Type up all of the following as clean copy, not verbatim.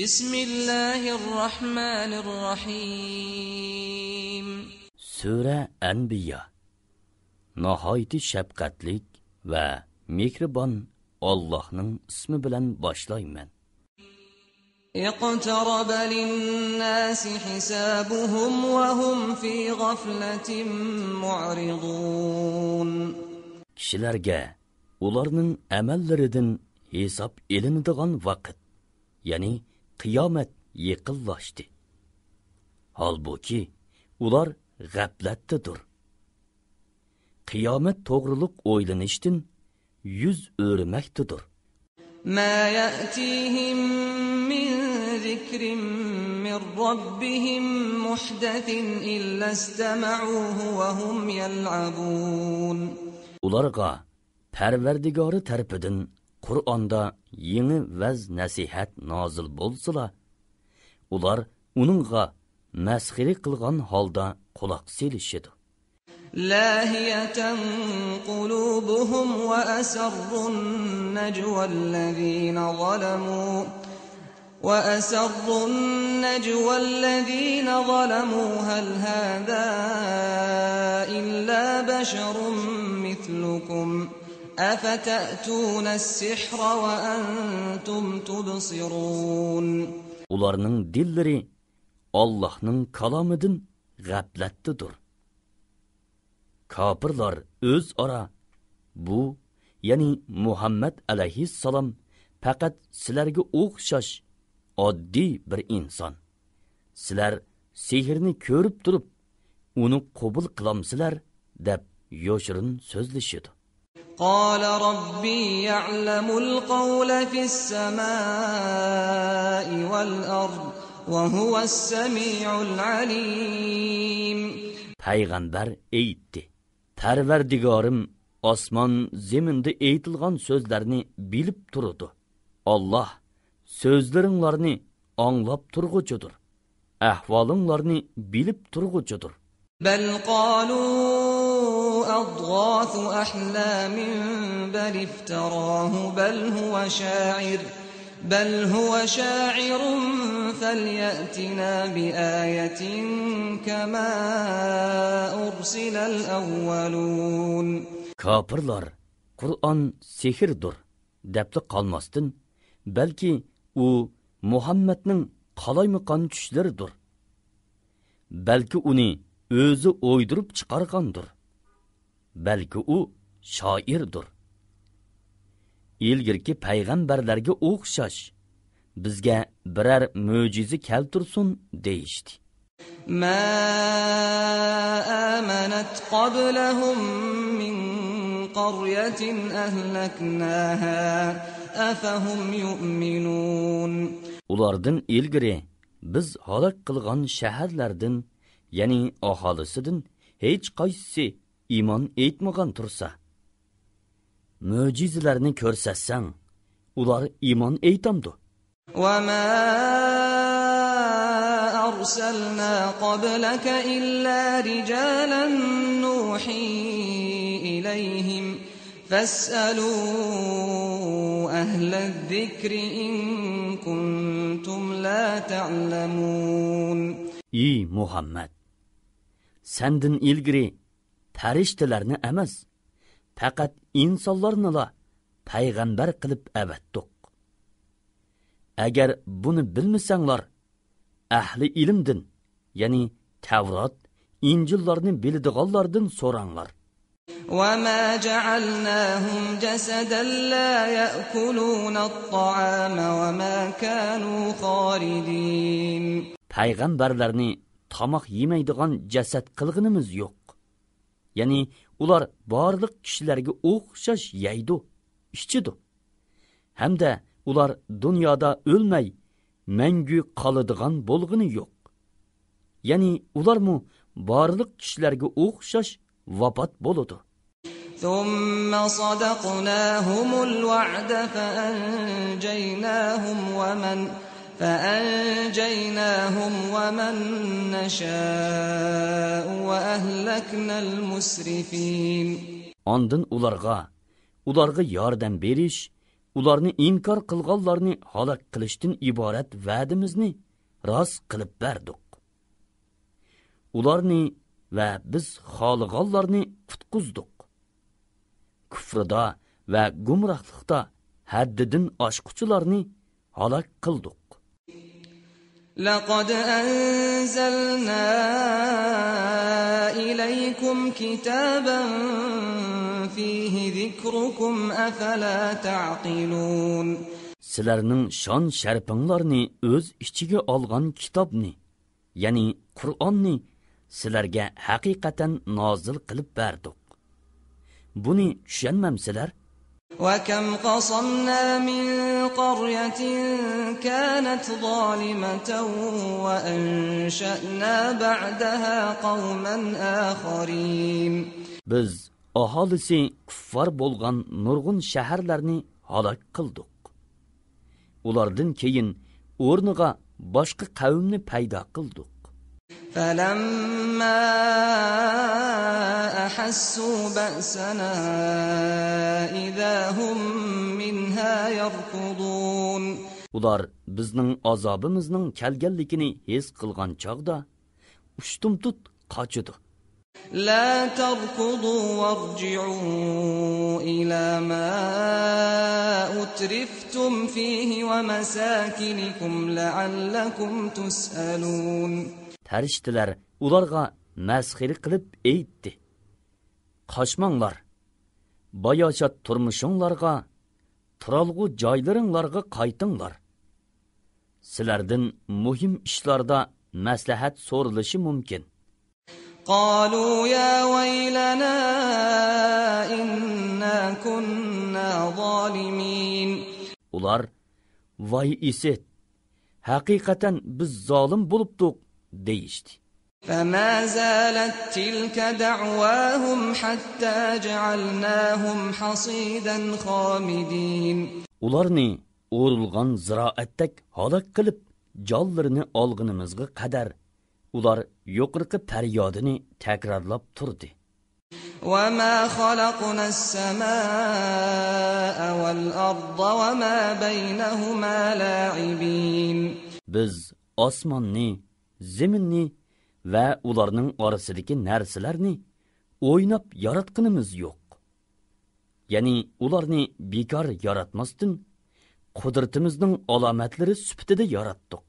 Bismillahirrahmanirrahim. Sura Anbiya. Nihoyat shafqatlik va mehribon Allohning ismi bilan boshlayman. اقترب للناس حسابهم وهم في غفلة معرضون. Kishilarga ularning amallaridan hisob elinadigan vaqt, ya'ni qiyomat yaqinlashdi. Halbuki ular g'aflatdadir. Qiyomat to'g'riliq o'ylanishdan yuz o'rmakdadir. ما يأتيهم من ذكر من ربهم محدث إلا استمعوه وهم يلعبون. Ularga Parvardigori tarafidan Qur'onda yangi vaz nasihat nozil bo'lsa, ular uningga masxiri qilgan holda quloq selishadi. لاهية قلوبهم وأسروا النجوى الذين ظلموا هل هذا إلا بشر مثلكم أفتأتون السحر وأنتم تبصرون. Ularning dillari Allohning kalomidan g'aflatdadir. Kafirlar o'zaro bu, ya'ni Muhammad alayhissalom faqat sizlarga o'xshash oddiy bir inson. Sizlar sehrni ko'rib turib, uni qabul qilamsizlar deb yoshirin so'zlashadi. قال ربي يعلم القول في السماء والأرض وهو السميع العليم. Payg'ambar aytdi: Parvardigorim osmon zeminda aytilgan so'zlarni bilib turadi. Alloh so'zlaringlarni anglab turg'uchidir. Ahvolinglarni bilib turg'uchidir. بل قالوا أضغاث أحلام بل افتراه بل هو شاعر فليأتنا بآية كما أرسل الأولون. Kafirlar Qur'on sehrdir debdi qalmasdin, balki u Muhammadning qalaymiqan tushlaridir. Balki uni o'zi o'ydirib chiqargandir. Balki u shoirdir. Ilgirki payg'ambarlarga o'xshash bizga biror mo'jiza keltirsin deyishdi. ما آمنت قبلهم من قرية أهلكناها أفهم يؤمنون. Ulardan ilgiri biz halak qilgan shaharlardan, ya'ni aholisidan hech qaysi iymon etmagan tursa, mo'jizalarni ko'rsatsang, ular iymon aytamdi. وما أرسلنا قبلك إلا رجالا نوحي إليهم فاسألوا أهل الذكر إن كنتم لا تعلمون. Ey Muhammad, senden ilgiri farishtalarni emas, faqat insonlarni payg'ambar qilib avatdik. Agar buni bilmasanglar, ahli ilmdan, ya'ni Tavrat, İncillarni biladiganlardan so'ranglar. وما جعلناهم جسدا لا يأكلون الطعام وما كانوا خالدين. Payg'ambarlarni tomoq yemaydigan jasad qilganimiz yo'q. Ya'ni ular barliq kishilarga o'xshash yeydi, ichidi. Hamda ular dunyoda o'lmay, mangu qoladigan bo'lg'ini yo'q. Ya'ni ularmu barliq kishilarga o'xshash vafot bo'ladi. ثم صدقناهم الوعد فأنجيناهم ومن نشاء وأهلكنا المسرفين. Ondan ularga yordam berish ularni inkor qilganlarni halok qilishdan iborat va'dimizni rost qilib berdik. Ularni va biz xohlaganlarni qutqizdik. Kufrda va gumrohlikda haddidan oshquchilarni halok qildik. لقد أنزلنا إليكم كتابا فيه ذكركم أفلا تعقلون. Sizlarning shon sharpinglarni o'z ichiga olgan kitobni, ya'ni Qur'onni sizlarga haqiqatan nozil qilib berdik. Buni tushunmamsizlar? وكم قصمنا من قرية كانت ظالمة وأنشأنا بعدها قوما آخرين. Biz aholisi kuffar bo'lgan nurg'un shaharlarni halok qildik. Ulardan keyin o'rniga boshqa qavmni paydo qildik. فلما أحسوا بأسنا إذا هم منها يركضون. Ular bizning azobimizning kelganligini his qilgan chog'da ushtumtut qochidi. لا تركضوا وارجعوا إلى ما أترفتم فيه ومساكنكم لعلكم تسألون. Farishtalar ularga masxiri qilib aytdi. Qochmanglar. Bayoshat turmushinglarga, turalg'u joylaringlarga qaytinglar. Sizlardan muhim ishlarda maslahat so'ralishi mumkin. قالوا يا ويلنا إنا كنا ظالمين. Ular voy iset, haqiqatan biz zolim bo'libdik deyishdi. فما زالت تلك دعواهم حتى جعلناهم حصيدا خامدين. Ularni o'rilgan ziroatdak halok qilib, jonlarini olganimizga qadar ular yuqorqi faryodini takrorlab turdi. وما خلقنا السماء والأرض وما بينهما لاعبين. Biz osmonni, zaminni va ularning orasidagi narsalarni o'ynab yaratganimiz yo'q. Ya'ni ularni bekor yaratmasdan qudratimizning alomatlari sifatida yaratdik.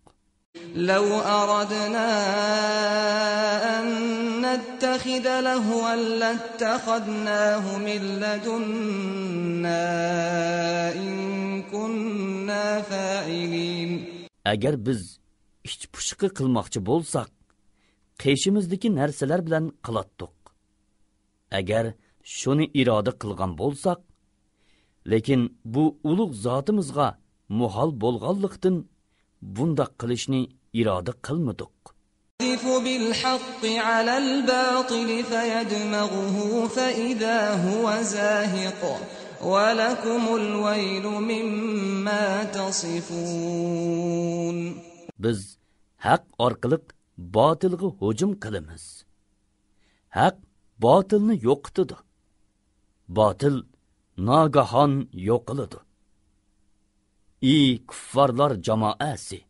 لو أردنا أن نتخذ لهوا لاتخذناه من لدنا إن كنا فاعلين. Agar biz ish pushqi qilmoqchi bo'lsak, qeshimizdagi narsalar bilan qilatdik. Agar shuni iroda qilgan bo'lsak, lekin bu ulug' zotimizga muhol bo'lganlikdan bunda qilishni iroda qilmadik. بالحق على الباطل فيدمغه فإذا هو زاهق ولكم الويل مما تصفون. Biz haq orqali botilga hujum qilamiz. Haq botilni yo'qitadi. Botil nagahon yo'qiladi. Ey kuffarlar jamoasi!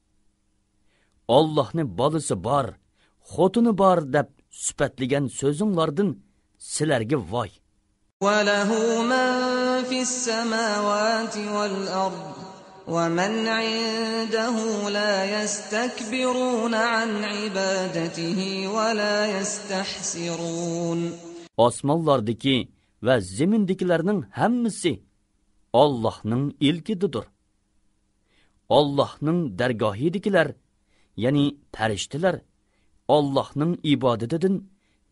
Allohning bolasi bor, xotini bor deb sifatlagan so'zinglardan sizlarga voy. وله من في السماوات والأرض ومن عنده لا يستكبرون عن عبادته ولا يستحسرون. Osmonlardagi va zamindagilarning hammasi Allohning ilkididir. Allohning dargohidagilar, ya'ni farishtalar, Allohning ibodatidan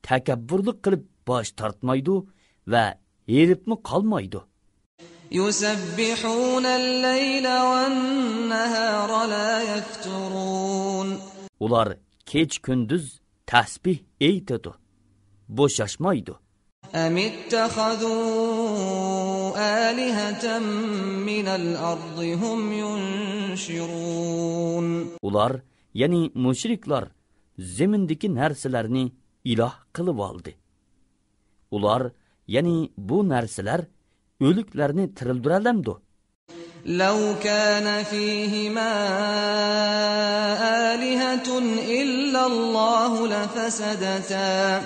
takabburlik qilib bosh tortmaydi va heribmi qolmaydi. يسبحون الليل والنهار لا يفترون. Ular kech kunduz tasbih aytadi, bo'shashmaydi. أم اتخذوا آلهة من الأرض هم ينشرون. Ular, ya'ni mushriklar, zamindagi narsalarni iloh qilib oldi. Ular, ya'ni bu narsalar o'liklarni tirildiradi. لو كان فيهما آلهة إلا الله لفسدتا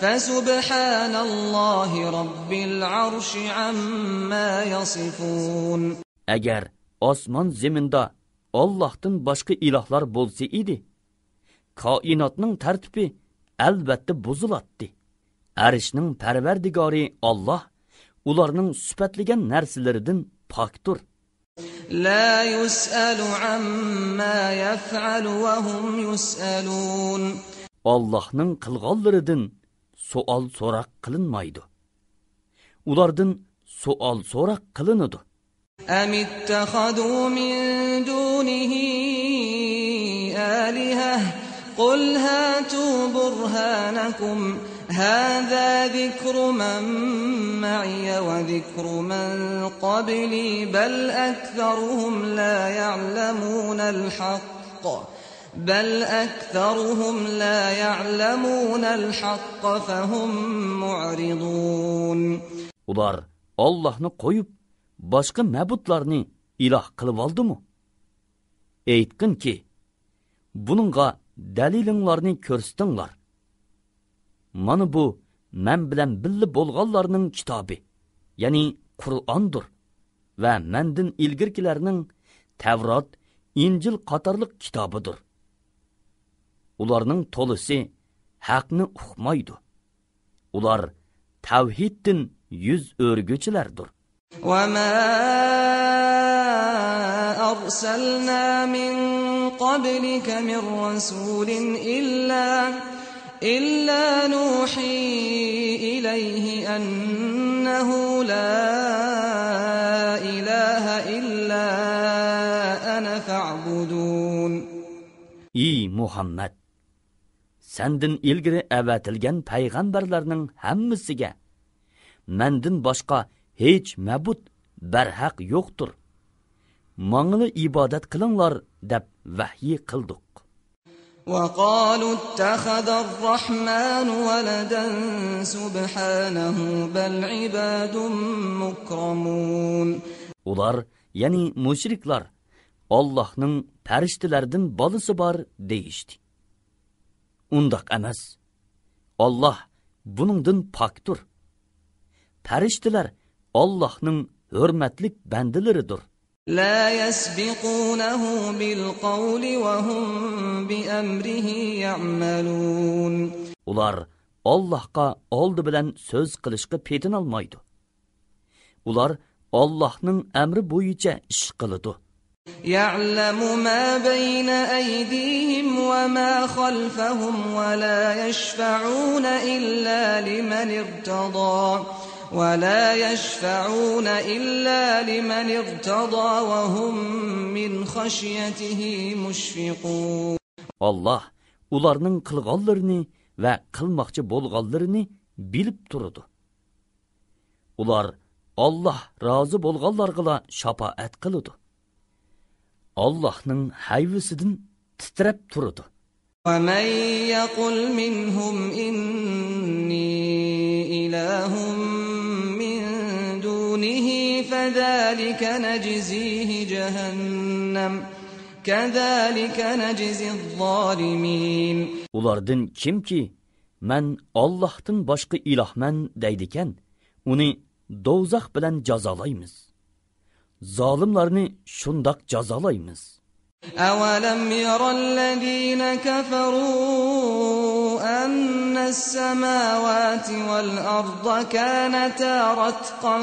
فسبحان الله رب العرش عما يصفون. Agar osmon zaminda Allohdan boshqa ilohlar bo'lsa edi, koinotning tartibi albatta buzilatdi. Arshning parvardigori Alloh ularning sifatlagan narsalaridan pokdir. La yus'alu amma yaf'alu wa hum yus'alun. Allohning qilganlaridan savol so'roq qilinmaydi. Ulardan savol so'roq qilinadi. Am ittakhadu min dunihi alihah qul hatu burhanakum hadha dhikru man ma'iya wa dhikru man qabli bal aktharuhum la ya'lamuna al-haqq بل أكثرهم لا يعلمون الحق فهم معرضون. Ular Allah'ını koyup başka mabutlarını ilah kılıp aldı mı? Eytkin ki, bununla dalilinlarını körstinlar. Mana bu, men bilen billi bolğallarının kitabı, yani Kur'an'dır ve mendin ilgirkilerinin Tevrat, İncil qatarlıq kitabıdır. Ularning tolisi haqni uqmaydi. Ular tavhiddin yüz örgüçilerdir. وَمَا أَرْسَلْنَا مِنْ قَبْلِكَ مِنْ رَسُولٍ إِلَّا نُوحِي إِلَيْهِ أَنَّهُ لَا إِلَهَ إِلَّا أَنَا فَاعْبُدُونَ. Ey Muhammed! Sendin ilgiri əvətilgən peyğəmbərlərinin həmmisiga mendin başqa heç məbud bərhaq yoxdur. Mağını ibadet qılınlar dəb vəhyi qıldıq. وَقَالُوا اتَّخَذَ الرَّحْمَنُ وَلَدًا سُبْحَانَهُ بَلْ عِبَادٌ مُكْرَمُونَ. Ular, yani müşriklar, Allah'ның pəriştilərdən balısı var deyişdi. Undaq emas. Allah bunundan pakdır. Pəriştilər Allah'ның hörmətlik bəndileridir. La yasbiqunahu bil qawli wa hum bi amrihi ya'malun. Ular Allahqa oldu bilan söz qilishqa petin almaydı. Ular Allah'ның əmri boyunca iş qılıdı. يعلم ما بين أيديهم وما خلفهم ولا يشفعون إلا لمن ارتضى وهم من خشيته مشفقون. Allah ularning qilganlarini va qilmoqchi bo'lganlarini bilib turadi. Ular Allah rozi bo'lganlarga shafaat qiladi. Allah'ның hayvisidan titrab turadi. وَمَنْ يَقُلْ مِنْهُمْ إِنِّي إِلَهٌ مِّن دُونِهِ فَذَلِكَ نَجْزِيهِ جَهَنَّمَ كَذَلِكَ نَجْزِي الظَّالِمِينَ. Ulardan kimki men Allah'tan başqa ilahman deydiken, onu dozaq bilan jazolaymiz. Zalimlarni shundoq jazolaymiz. أَوَلَمْ يَرَ الَّذِينَ كَفَرُوا أَنَّ السَّمَاوَاتِ وَالْأَرْضَ كَانَتَا رَتْقًا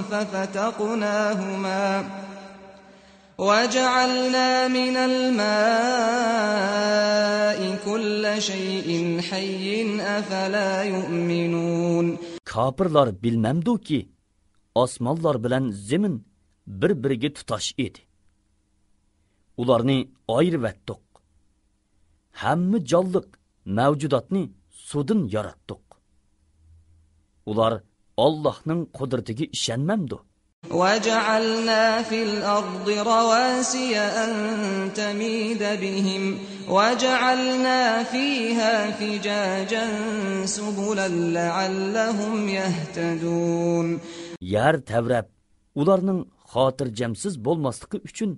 فَفَتَقْنَاهُمَا وَجَعَلْنَا مِنَ الْمَاءِ كُلَّ شَيْءٍ حَيٍّ أَفَلَا يُؤْمِنُونَ. Kafirlar bilmemdu ki osmonlar bilan zemin bir-biriga tutash edi. Ularni ayirib etdik. Hamma jonliq mavjudotni suvdan yaratdik. Ular Allohning qudratiga ishonmamdi. وَجَعَلْنَا فِي الْأَرْضِ رَوَاسِيَ أَن تَمِيدَ بِهِمْ وَجَعَلْنَا فِيهَا فِجَاجًا سُبُلًا لَعَلَّهُمْ يَهْتَدُونَ. Yer tevrep ularning xotirjamsiz bo'lmasligi uchun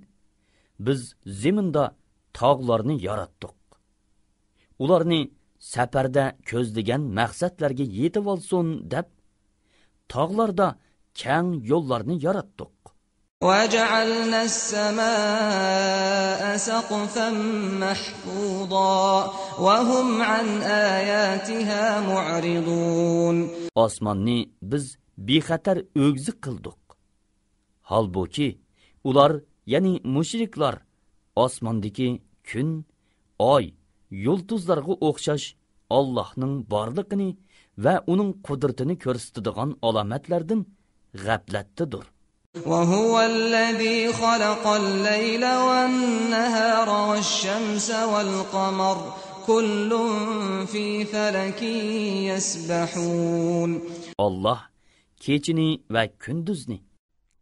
biz zeminda tog'larni yaratdik. Ularni safarda ko'zlagan maqsadlarga yetib olsin deb tog'larda keng yo'llarni yaratdik. وَجَعَلْنَا السَّمَاءَ سَقْفًا مَحْفُوظًا وَهُمْ عَنْ آيَاتِهَا مُعْرِضُونَ. Osmonni biz bexatar o'g'zi qildik. Halbuki ular, ya'ni mushriklar, osmondagi kun, oy, yulduzlarga o'xshash Allohning borligini va uning qudratini ko'rsatadigan alomatlardan g'aflatdadir. وَهُوَ الَّذِي خَلَقَ اللَّيْلَ وَالنَّهَارَ وَالشَّمْسَ وَالْقَمَرَ كُلٌّ فِي فَلَكٍ يَسْبَحُونَ. Allah kechini va kunduzni,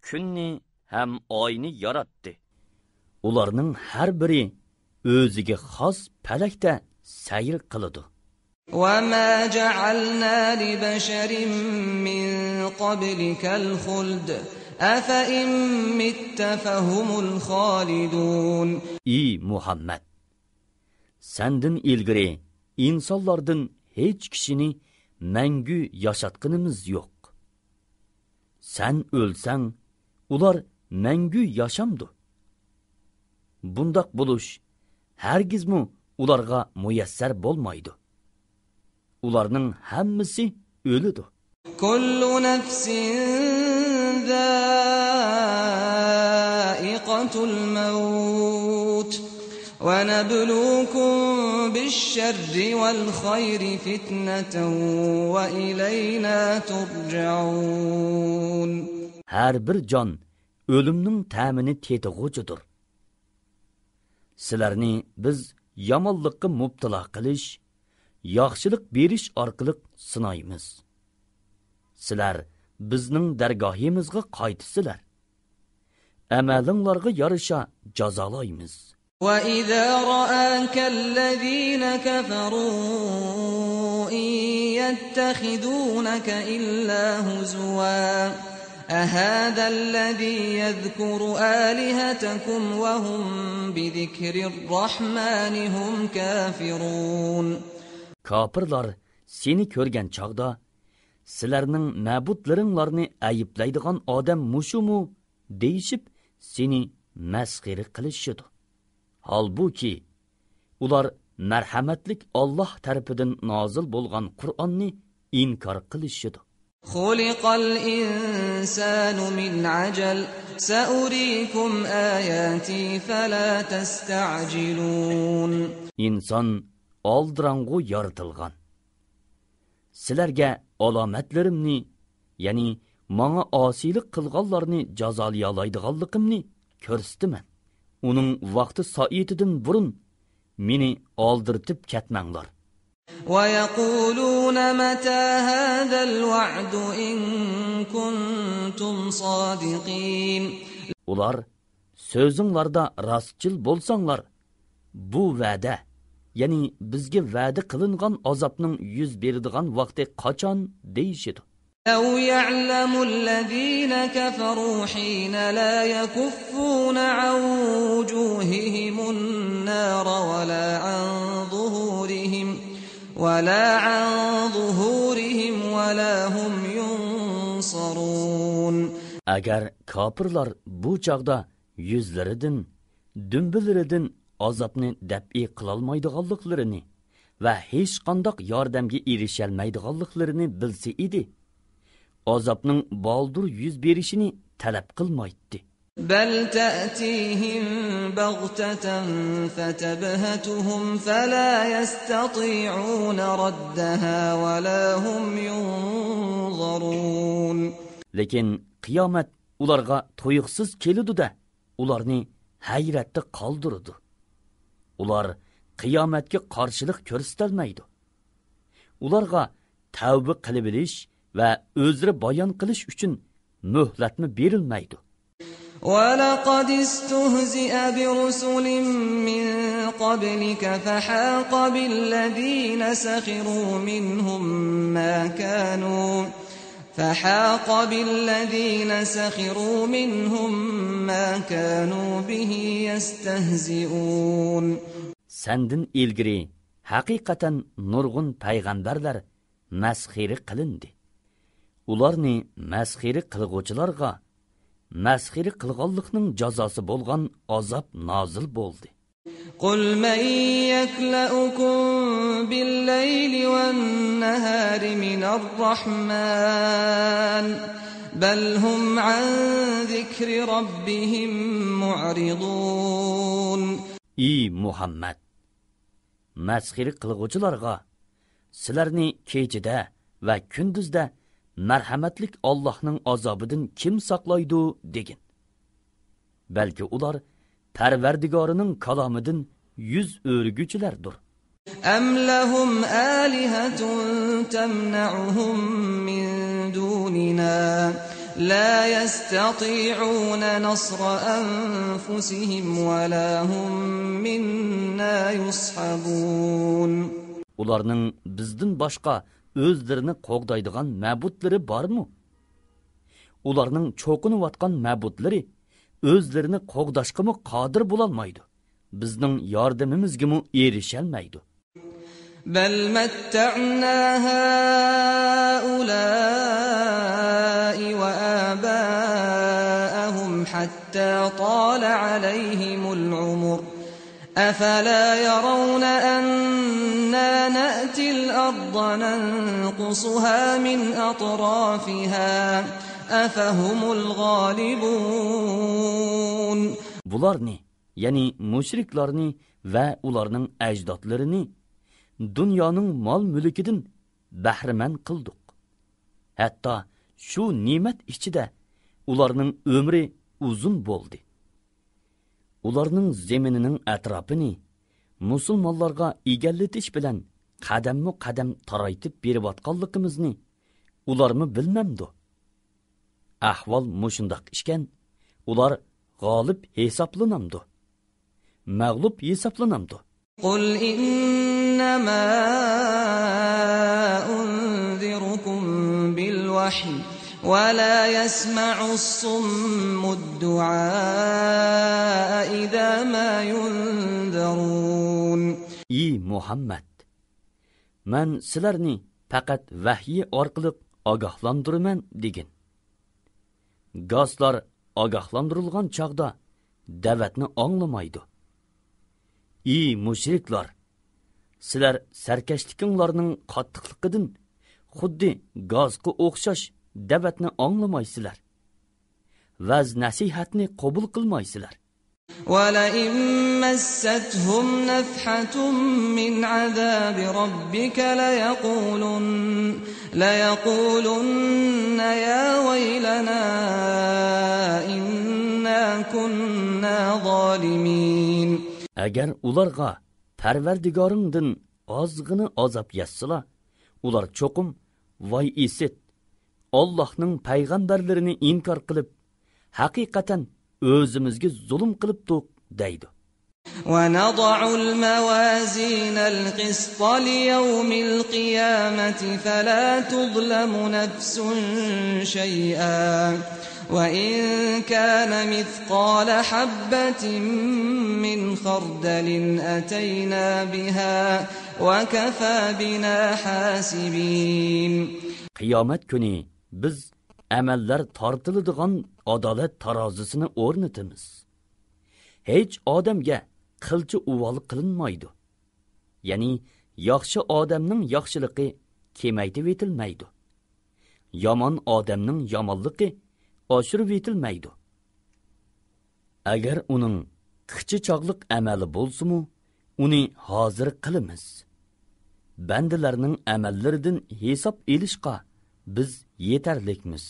kunni ham oyni yaratdi. Ularning har biri o'ziga xos falakda sayr qiladi. وَمَا جَعَلْنَا لِبَشَرٍ مِّن قَبْلِكَ الْخُلْدَ أَفَإِن مِّتَّ فَهُمُ الْخَالِدُونَ. Ey Muhammad, senden ilgari insonlardan hech kishini mangu yaşatqınımız yo'q. Sen o'lsang, ular mangu yaşamdı. Bundaq buluş hargizmi ularga muyassar bo'lmaydi. Ularning hammasi o'lidi. Kullu nafsin za'iqatul maut va nabluukum bish-sharri wal khayri fitnatan va ilayna turja'un. Har bir jon o'limning ta'mini tetig'uchidir. Sizlarni biz yomonlikka mubtalo qilish, yaxshilik berish orqali sinaymiz. Sizlar bizning dargohimizga qaytisizlar. Amalinglarga yarasha jazolaymiz. وَإِذَا رَآكَ الَّذِينَ كَفَرُوا إِن يَتَّخِذُونَكَ إِلَّا هُزُوًا أَهَذَا الَّذِي يَذْكُرُ آلِهَتَكُمْ وَهُمْ بِذِكْرِ الرَّحْمَنِ هُمْ كَافِرُونَ. Kafirlar seni ko'rgan chaqda sizlarning ma'budlaringlarni ayiblaydigan odam mushumu deyishib seni masxira qilishidi. Halbuki ular marhamatlik Alloh tarafidan nozil bo'lgan Qur'onni inkor qilishidi. Xuliqal insanu min ajal sa'uriikum ayati fala tasta'jilun. Inson oldirangu yaratilgan. Sizlarga alomatlarimni, ya'ni menga osiylik qilganlarni jazolayalaydiganligimni ko'rsataman. Uning vaqti soatidan burun meni oldirtib ketmanglar. Va yaquluna mata hadal wa'du in kuntum sodiqin. Ular so'zinglarda rostchil bo'lsanglar, bu va'da, ya'ni bizga va'da qilingan azobning yuz beradigan vaqti qachon deyishidi. لو يعلم الذين كفروا حين لا يكفون عن وجوههم النار ولا عن ظهورهم ولا هم ينصرون. Agar kafirlar bu chaqda yuzlaridan, dumbilaridan azobni dab'i qilolmaydiganliklarini va hech qanday yordamga erisholmaydiganliklarini bilsa edi, azobning baldur yuz berishini talab qilmaydi. Bal ta'tihim baghtatan fatabhatuhum fala yastati'un raddaha wa la hum yunzarun. Lekin qiyomat ularga to'yiqsiz keladi-da, ularni hayratda qoldiradi. Ular qiyomatga qarshilik ko'rsatolmaydi. Ularga tavba qilib bilish va o'zri bayon qilish uchun muhlatmi berilmaydi. وَلَقَدِ اسْتُهْزِئَ بِرُسُلٍ مِّن قَبْلِكَ فَحَاقَ بِالَّذِينَ سَخِرُوا مِنْهُم فحاق بالذين سخروا منهم ما كانوا به يستهزئون. Sendin ilgiri haqiqatan nurg'un payg'ambarlar masxiri qilindi. Ularni masxiri qilg'uvchilarga masxiri qilganlikning jazosi bo'lgan azob nozil bo'ldi. قل من يكلؤكم بالليل والنهار من الرحمن بل هم عن ذكر ربهم معرضون. Ey Muhammad, masxiri qilg'uvchilarga sizlarni kechida va kunduzda marhamatlik Allohning azobidan kim saqlaydi degin. Balki ular Parvardigorining kalomidan yuz o'rguchilardir. Am lahum alihatun tamna'uhum min dunina la yastati'una nasra anfusihim wa la hum minna yushabun. Ularning bizdan boshqa o'zlarini qo'g'daydigan ma'budlari bormi? Ularning cho'qinayotgan ma'budlari o'zlarini qo'g'dashqimi qodir bo'lolmaydi. Bizning yordamimizga erisholmaydi. Bal matta'na haula'i wa aba'ahum hatta tala alayhimul umur. Afala yarawna anna na'ti al-ardha nanqusuha min atrafiha afahumul g'alibun. Bularni, ya'ni mushriklarni va ularning ajdodlarini dunyoning mol-mulkidan bahramand qildik. Hatto shu ne'mat ichida ularning umri uzun bo'ldi. Ularning zeminining atrofini musulmonlarga egallatish bilan qadamma-qadam taraytib berayotganligimizni ularmi bilmamdi. Ahvol mushundoq ishkan, ular g'olib hisoblanamdi. Mag'lub hisoblanamdi. Qul innama unzirukum bil vahy va la yasma'u as-summu ad-du'a idha ma yunzarun. Ey Muhammad, men sizlarni faqat vahiy orqali ogohlantiraman degin. Gazlar ogohlantirilgan chaqda da'vatni anglamaydi. Ey mushriklar, sizlar sarkashlikinglarning qattiqligidan xuddi gazga o'xshash da'vatni anglamaysizlar. Vaz nasihatni qabul qilmaysizlar. وَلَئِن مَّسَّتْهُمْ نَفْحَةٌ مِّنْ عَذَابِ رَبِّكَ لَيَقُولُنَّ يَا وَيْلَنَا إِنَّا كُنَّا ظَالِمِينَ. Agar ularga Parvardigoringdan ozg'ini azob yetsalar, ular cho'qim voy esit, Allohning payg'ambarlarini inkor qilib, haqiqatan o'zimizga zulm qilibdik deydi. وَنَضَعُ الْمَوَازِينَ الْقِسْطَ لِيَوْمِ الْقِيَامَةِ فَلَا تُظْلَمُ نَفْسٌ شَيْئًا وَإِنْ كَانَ مِثْقَالَ حَبَّةٍ مِّنْ خَرْدَلٍ أَتَيْنَا بِهَا وَكَفَى بِنَا حَاسِبِينَ. Qiyomat kuni biz amallar tortiladigan adolat tarozisini o'rnatamiz. Hech odamga qilchi uvol qilinmaydi. Ya'ni yaxshi odamning yaxshiligi kemaytib etilmaydi. Yomon odamning yomonligi oshirib etilmaydi. Agar uning qichi chog'liq amali bo'lsa-mu, uni hozir qilamiz. Bandalarning amallaridan hisob elishqa biz yetarlikmiz.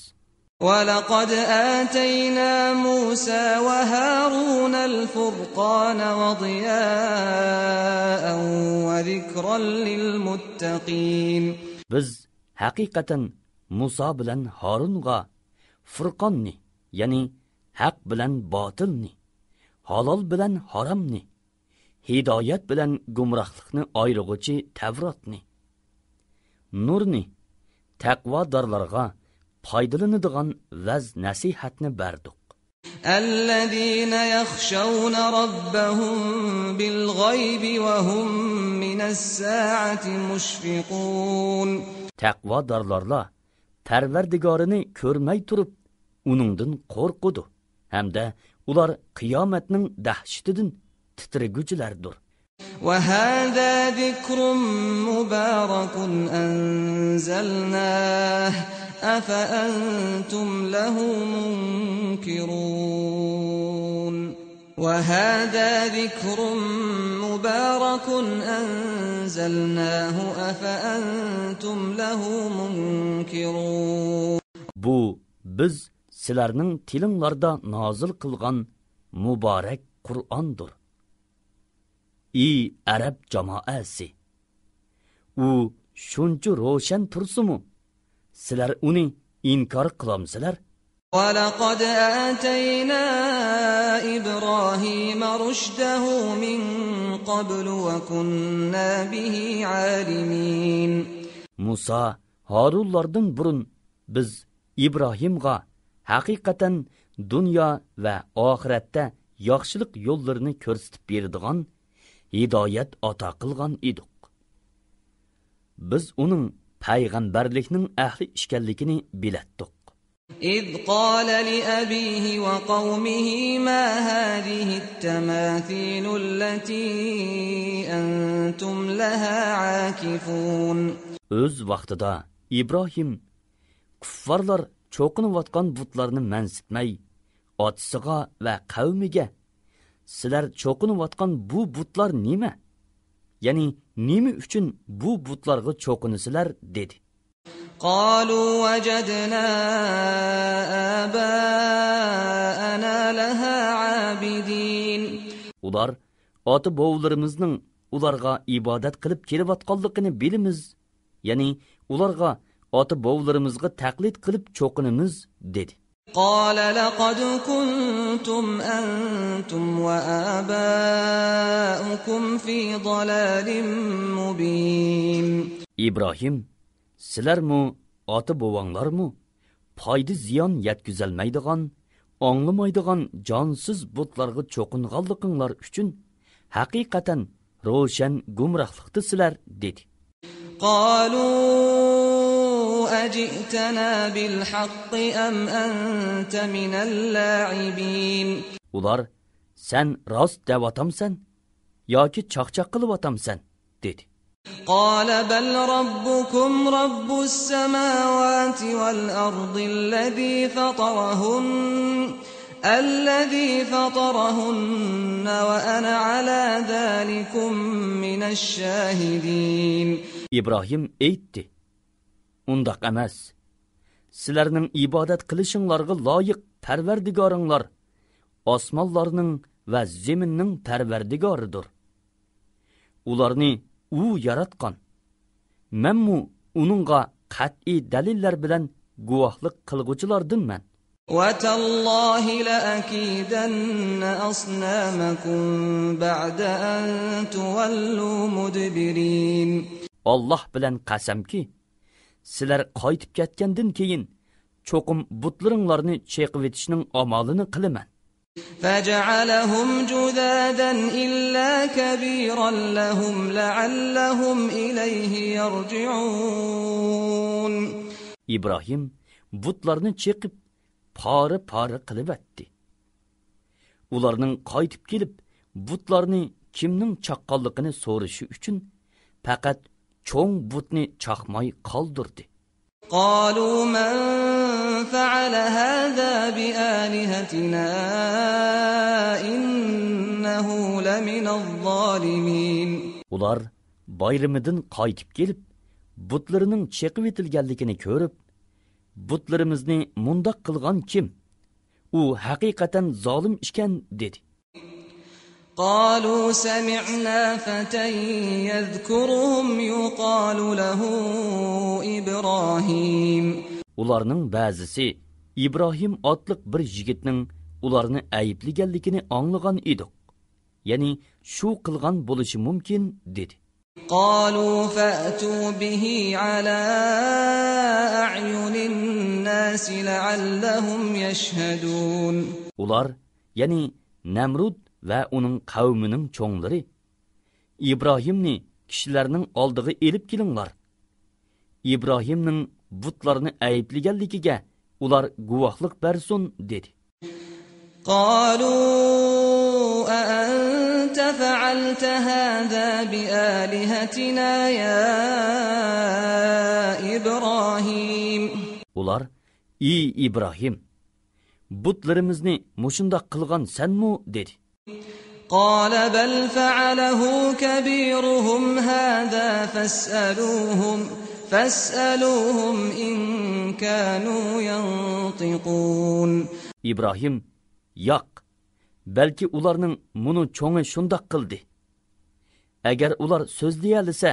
وَلَقَدْ آتَيْنَا مُوسَى وَهَارُونَ الْفُرْقَانَ وَضِيَاءً وَذِكْرًا لِلْمُتَّقِينَ. Biz haqiqatan Musa bilan Harunga furqonni, ya'ni haq bilan botilni, halol bilan haromni, hidoyat bilan gumrohlikni ayirg'uvchi Tavrotni, nurni, taqvodorlarga foydalanadigan vaz nasihatni berdik. الذين يخشون ربهم بالغيب وهم من الساعة مشفقون. Taqvodorlarlar Parvardigorini ko'rmay turib, uningdan qo'rqudi, hamda ular qiyomatning dahshatidan titraguvchilardir. وهذا ذكر مبارك أنزلناه أفأنتم له منكرون. وهذا ذكر مبارك أنزلناه أفأنتم له منكرون. Bu biz sizlarning tilinglarda nozil qilgan muborak Qur'ondir. Ey Arab jamoasi, u shuncha ro'shan tursimu, sizlar uni inkor qilamsizlar? وَلَقَدْ آتَيْنَا إِبْرَاهِيمَ رُشْدَهُ مِنْ قَبْلُ وَكُنَّا بِهِ عَالِمِينَ. Musa, Harunlardan burun biz İbrahimga haqiqatan dunyo va oxiratda yaxshilik yo'llarini ko'rsatib beradigan hidoyat ato qilgan edik. Biz uning payg'ambarlikning ahli ekanligini bilatdik. إِذْ قَالَ لِأَبِيهِ وَقَوْمِهِ مَا هَذِهِ التَّمَاثِيلُ الَّتِي أَنْتُمْ لَهَا عَاكِفُونَ. Öz vaqtida İbrahim kuffarlar cho'qinayotgan butlarni mansitmay, otasiga va qavmiga sizlar cho'qinayotgan bu butlar nima? Ya'ni nima uchun bu butlarga cho'qinisizlar dedi. قالوا وجدنا آباءنا لها عابدين. Ular ota-bovlarimizning ularga ibodat qilib kelayotganligini bilamiz. Ya'ni ularga ota-bovlarimizga taqlid qilib cho'qinamiz dedi. قال لقد كنتم أنتم وآباؤكم في ضلال مبين. İbrahim, sizlarmi, ota-bovanglarmi foyda ziyon yetkazolmaydigan, anglamaydigan jonsiz butlarga cho'qinganliginglar uchun haqiqatan ro'shan gumrohlikdasizlar dedi. قالوا أجئتنا بالحق أم أنت من اللاعبين. Ular, sen rost devatamsan yoki chaqchaq qilyaptamsan dedi. قال بل ربكم رب السماوات والأرض الذي فطرهن وأنا على ذلكم من الشاهدين. İbrahim aytdi: Undaq emas. Sizlarning ibodat qilishinglarga loyiq Parvardigoringlar osmonlarning va zaminning Parvardigoridir. Ularni u yaratgan. Menmu uningga qat'iy dalillar bilan guvohlik qilguvchilardanman. وَتَاللَّهِ لَأَكِيدَنَّ أَصْنَامَكُمْ بَعْدَ أَن تُوَلُّوا مُدْبِرِينَ. Allah bilan qasamki, sizlar qaytib ketgandan keyin cho'qim butlaringlarni cheqib etishning amalini qilaman. فَجَعَلَهُمْ جُذَاذًا إِلَّا كَبِيرًا لَهُمْ لَعَلَّهُمْ إِلَيْهِ يَرْجِعُونَ. İbrahim butlarni cheqib pora qilib etdi. Ularning qaytib kelib butlarni kimning chaqqanligini so'rashi uchun faqat cho'ng butni chaqmay qoldirdi. قالوا من فعل هذا بآلهتنا إنه لمن الظالمين. Ular bayramidan qaytib kelib butlarının cheqib etilganligini ko'rib, butlarimizni mundaq qilgan kim? U haqiqatan zolim ekan dedi. قالوا سمعنا فتى يذكرهم يقال له إبراهيم. Ularning ba'zisi İbrahim otliq bir yigitning ularni ayıplaganligini anglagan edik. Ya'ni shu qilgan bo'lishi mumkin dedi. قالوا فأتوا به على أعين الناس لعلهم يشهدون. Ular, yani Namrud ve onun kavminin çoğunları, İbrahimni kişilerinin aldığı elip kilinlar. İbrahim'nin butlarını ayıpligenligiga ular guvahlık bersun dedi. قالوا أأنت فعلت هذا بآلهتنا يا إبراهيم. Ular, "Ey İbrahim, butlarımızı muşunda kılgan sen mu?" dedi. قال بل فعله كبيرهم هذا فاسألوهم إن كانوا ينطقون. İbrahim, "Yoq, belki ularning muni cho'ngi shundoq qildi. Agar ular so'zlayalisa,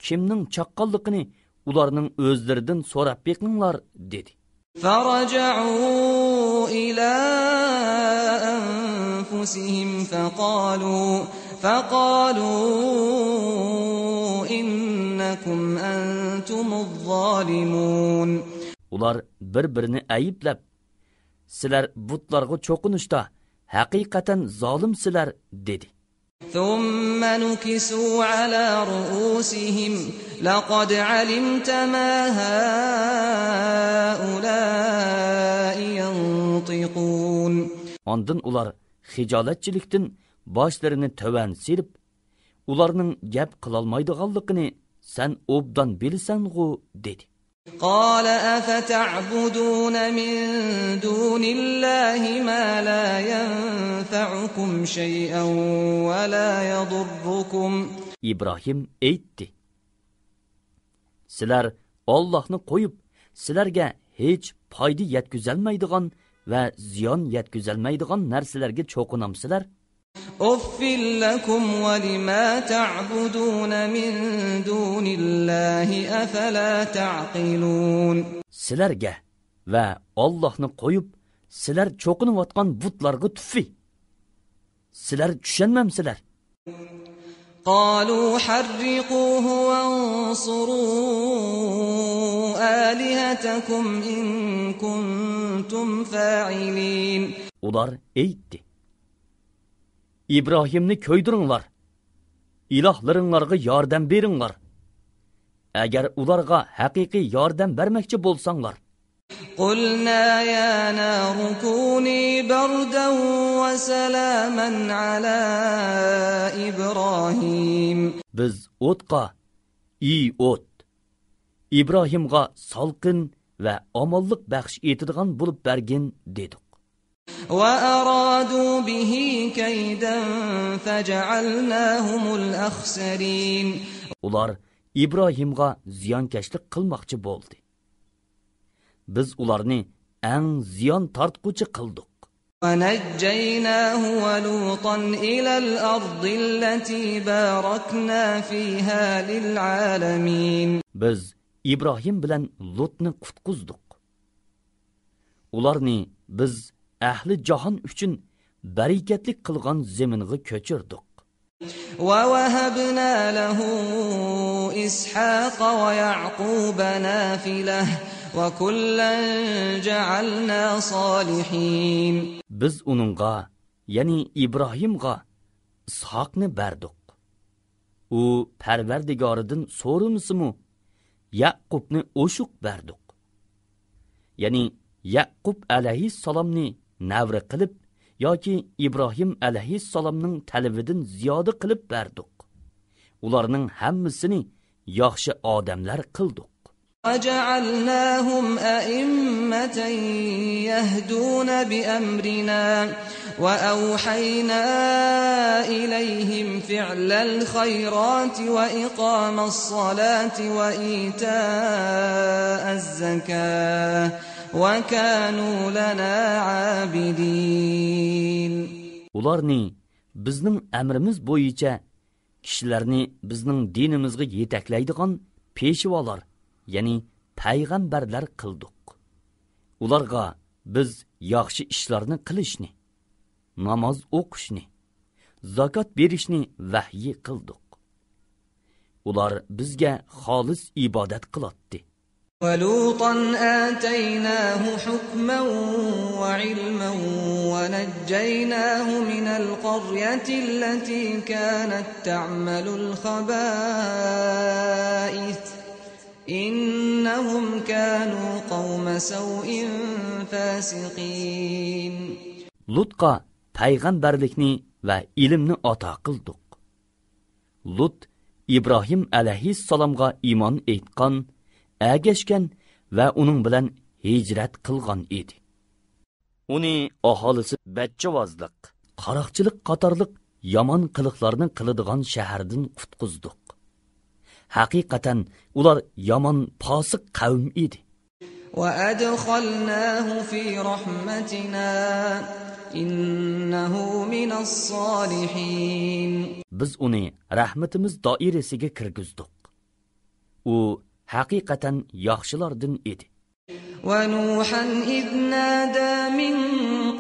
kimning chaqqonligini ularning o'zlaridan so'rab beqinglar" dedi. فرجعوا إلى أنفسهم فقالوا إنكم أنتم الظالمون. Ular bir-birini ayıplab, "Sizlar butlarga cho'qinishda haqiqatan zolimsizlar" dedi. ثم نكسوا على رؤوسهم لقد علمت ما هؤلاء ينطقون. Ondan ular hijolatchilikdan boshlarini tövan silib, ularning gap qilolmaydiganligini sen obdan bilsan-ku dedi. قال أفتعبدون من دون الله ما لا ينفعكم شيئا ولا يضركم. İbrahim aytdi. Sizlar Allohni qo'yib, sizlarga hech foyda yetkazolmaydigan va ziyon yetkazolmaydigan narsalarga cho'qinamsizlar? أف لكم ولما تعبدون من دون الله أفلا تعقلون. Sizlarga va Allohni qo'yib, sizlar cho'qinayotgan butlarga tuffi. Sizlar tushunmamsizlar? قالوا حرقوه وانصروا آلهتكم إن كنتم فاعلين. Ular aytdi. İbrahimni ko'ydiringlar. İlahlaringlarga yordam beringlar. Agar ularga haqiqiy yordam bermoqchi bo'lsanglar. قلنا يا نار كوني بردا وسلاما على إبراهيم. Biz o'tqa, "Ey o't, İbrahimga salqin va omonlik baxsh etadigan bo'lib bergin" dedik. وأرادوا به كيدا فجعلناهم الأخسرين. Ular İbrahimga ziyonkashlik qilmoqchi bo'ldi. Biz ularni eng ziyon tortquchi qildik. ونجيناه ولوطا إلى الأرض التي باركنا فيها للعالمين. Biz İbrahim bilan Lutni qutqizdik. Ularni biz ahli jahon uchun barakatlik qilgan zaminga ko'chirdik. ووهبنا له إسحاق ويعقوب نافلة وكلا جعلنا صالحين. Biz uningga, ya'ni İbrahimga İshaqni berdik. U Parvardigoridan so'rimisimu Yaqubni o'shuq berdik. Ya'ni Yaqub alayhissalomni navri qilib yoki İbrahim alayhissalomning talabidan ziyoda qilib berdik. Ularning hammasini yaxshi odamlar qildik. وجعلناهم أئمة يهدون بأمرنا وأوحينا إليهم فعل الخيرات وإقام الصلاة وإيتاء الزكاة وكانوا لنا عابدين. Ularni bizning amrimiz bo'yicha kishilarni bizning dinimizga yetaklaydigan peshvolar, ya'ni payg'ambarlar qildik. Ularga biz yaxshi ishlarni qilishni, namoz o'qishni, zakot berishni vahiy qildik. ular bizga xolis ibodat qilatdi. وَلُوطًا آتَيْنَاهُ حُكْمًا وَعِلْمًا وَنَجَّيْنَاهُ مِنَ الْقَرْيَةِ الَّتِي كَانَتْ تَعْمَلُ الْخَبَائِثَ إِنَّهُمْ كَانُوا قَوْمَ سَوْءٍ فَاسِقِينَ. Lutqa payg'ambarlikni va ilmni ato qildik. Lut İbrahim alayhissalomga iymon etgan, agashgan va uning bilan hijrat qilgan edi. Uni aholisi bachchavozlik, qaroqchilik qatorliq yomon qiliqlarni qiladigan shahardan qutqizdik. Haqiqatan ular yomon posiq qavm edi. وَأَدْخَلْنَاهُ فِي رَحْمَتِنَا إِنَّهُ مِنَ الصَّالِحِينَ. Biz uni rahmatimiz doirasiga kirgizdik. U haqiqatan yaxshilardan edi. وَنُوحًا إِذْ نَادَى مِن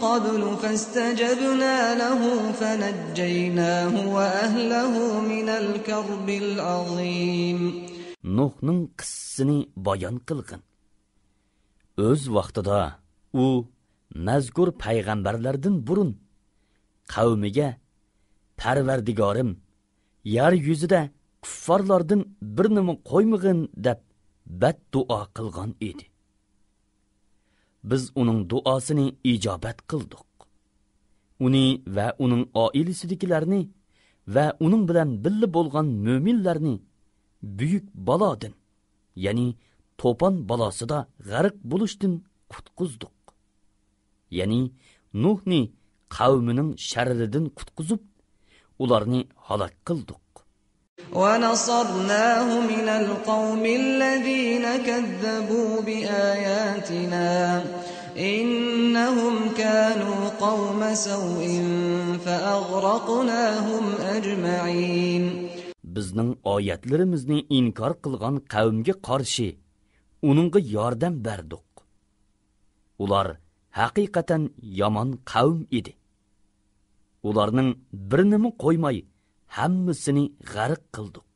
قَبْلُ فَاسْتَجَبْنَا لَهُ فَنَجَّيْنَاهُ وَأَهْلَهُ مِنَ الْكَرْبِ الْعَظِيمِ. Nuhning qissasini bayon qilgan. O'z vaqtida u mazkur payg'ambarlardan burun qavmiga Parvardigorim yer yuzida kuffarlardan bir nima qo'ymag'in deb badduo qilgan edi. Biz uning duosini ijobat qildik. Uni va uning oilasidagilarni va uning bilan birga bo'lgan mo'minlarni buyuk balodan, ya'ni to'pon balosida g'arq bo'lishdan qutqizdik. Ya'ni Nuhni qavmining sharridan qutqizib, ularni halok qildik. وَنَصَرْنَاهُ مِنَ الْقَوْمِ الَّذِينَ كَذَّبُوا بِآيَاتِنَا إِنَّهُمْ كَانُوا قَوْمَ سَوْءٍ فَأَغْرَقْنَاهُمْ أَجْمَعِينَ. Bizning oyatlarimizni inkor qilgan qavmga qarshi uningga yordam berdik. Ular haqiqatan yomon qavm edi. Ularning birini qo'ymay hammasini g'arq qildik.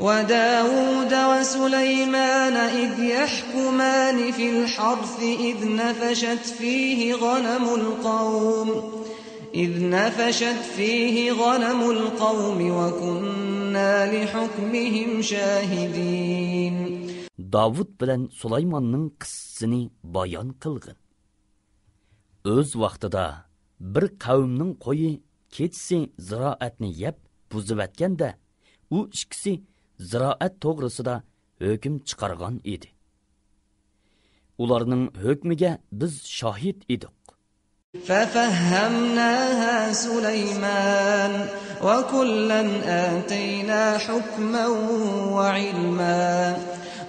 وَدَاوُودَ وَسُلَيْمَانَ إِذْ يَحْكُمَانِ فِي الْحَرْثِ إِذْ نَفَشَتْ فِيهِ غَنَمُ الْقَوْمِ وَكُنَّا لِحُكْمِهِمْ شَاهِدِينَ. Davud bilan Sulaymonning qissasini bayon qilgan. O'z vaqtida bir qavmning qo'yi kechsi ziroatni yeb buzivatganda, u ikkisi ziroat to'g'risida hukm chiqargan edi. Ularning hukmiga biz shohid edik. فَفَهَّمْنَاهَا سُلَيْمَانَ وَكُلًّا آتَيْنَا حُكْمًا وَعِلْمًا